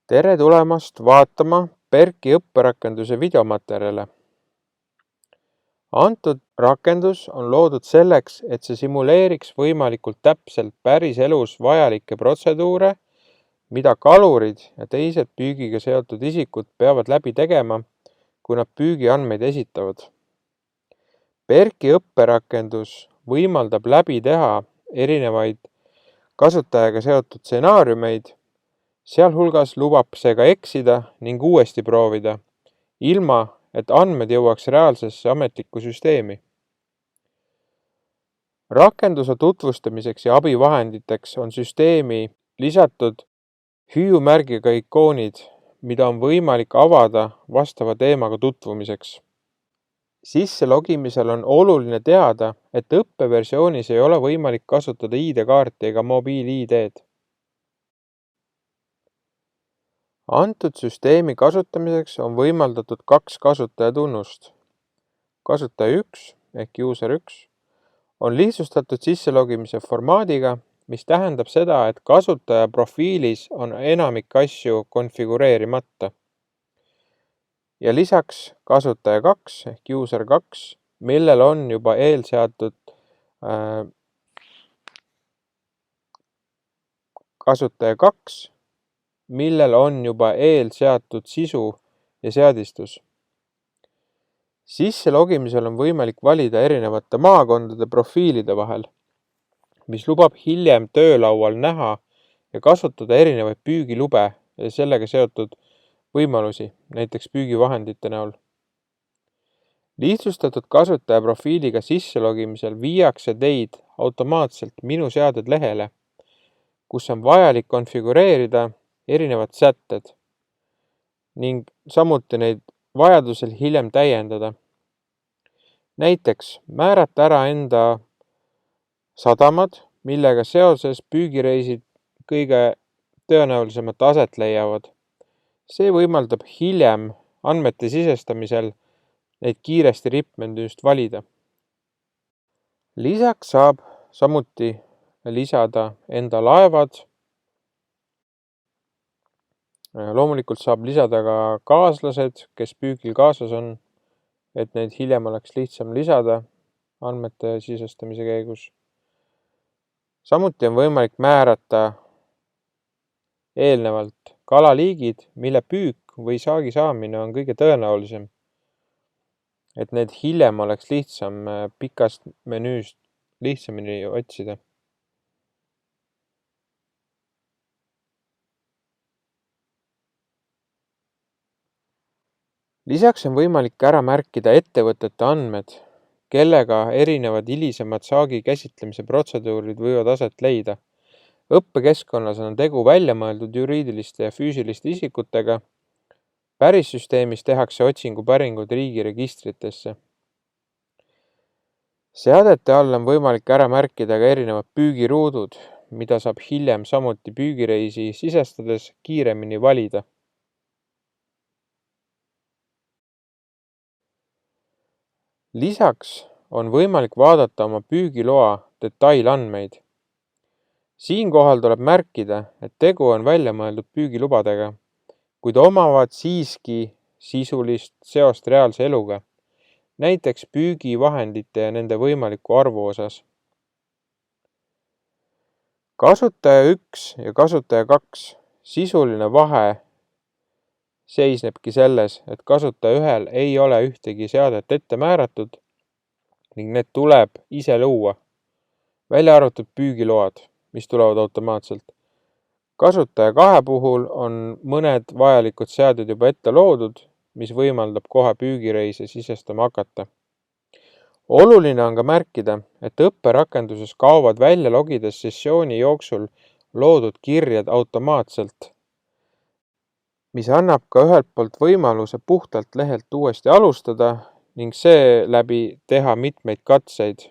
Tere tulemast vaatama PERK-i õpperakenduse videomaterjale. Antud rakendus on loodud selleks, et see simuleeriks võimalikult täpselt päriselus vajalikke protseduure, mida kalurid ja teised püügiga seotud isikud peavad läbi tegema, kui nad püügiandmeid esitavad. PERK-i õpperakendus võimaldab läbi teha erinevaid kasutajaga seotud stsenaariumeid, sealhulgas lubab see ka eksida ning uuesti proovida, ilma et andmed jõuaks reaalsesse ametlikku süsteemi. Rakenduse tutvustamiseks ja abivahenditeks on süsteemi lisatud hüüumärgiga ikoonid, mida on võimalik avada vastava teemaga tutvumiseks. Sisselogimisel on oluline teada, et õppeversioonis ei ole võimalik kasutada ID-kaarti ega mobiil-ID-d. Antud süsteemi kasutamiseks on võimaldatud 2 kasutajatunnust. Kasutaja 1 ehk user 1 on lihtsustatud sisselogimise formaadiga, mis tähendab seda, et kasutaja profiilis on enamik asju konfigureerimata. Ja lisaks kasutaja 2 ehk user 2, millel on juba eelseatud kasutaja 2, millel on juba eelseatud sisu ja seadistus. Sisselogimisel on võimalik valida erinevate maakondade profiilide vahel, mis lubab hiljem töölaual näha ja kasutada erinevaid püügilube ja sellega seotud võimalusi, näiteks püügivahendite näol. Lihtsustatud kasutaja profiiliga sisselogimisel viiakse teid automaatselt Minu seaded lehele, kus on vajalik konfigureerida erinevad sätted ning samuti neid vajadusel hiljem täiendada. Näiteks määrata ära enda sadamad, millega seoses püügireisid kõige tõenäolisemalt aset leiavad. See võimaldab hiljem andmete sisestamisel neid kiiresti rippmenüüst valida. Lisaks saab samuti lisada enda laevad. Loomulikult saab lisada ka kaaslased, kes püügil kaasas on, et neid hiljem oleks lihtsam lisada andmete sisestamise käigus. Samuti on võimalik määrata eelnevalt kalaliigid, mille püük või saagi saamine on kõige tõenäolisem, et need hiljem oleks lihtsam pikast menüüst lihtsamini otsida. Lisaks on võimalik ära märkida ettevõtete andmed, kellega erinevad hilisemad saagi käsitlemise protseduurid võivad aset leida. Õppekeskkonnas on tegu väljamõeldud juriidiliste ja füüsiliste isikutega. Pärissüsteemis tehakse otsingupäringud riigiregistritesse. Seadete all on võimalik ära märkida ka erinevad püügiruudud, mida saab hiljem samuti püügireisi sisestades kiiremini valida. Lisaks on võimalik vaadata oma püügiloa detailandmeid. Siinkohal tuleb märkida, et tegu on väljamõeldud püügilubadega, kuid omavad siiski sisulist seost reaalse eluga, näiteks püügivahendite ja nende võimaliku arvu osas. Kasutaja 1 ja kasutaja 2 sisuline vahe seisnebki selles, et kasutaja 1 ei ole ühtegi seadet ette määratud ning need tuleb ise luua, välja arvatud püügiload, mis tulevad automaatselt. Kasutaja 2 puhul on mõned vajalikud seaded juba ette loodud, mis võimaldab kohe püügireise sisestama hakata. Oluline on ka märkida, et õpperakenduses kaovad välja logides sessiooni jooksul loodud kirjad automaatselt, mis annab ka ühelt poolt võimaluse puhtalt lehelt uuesti alustada ning seeläbi teha mitmeid katseid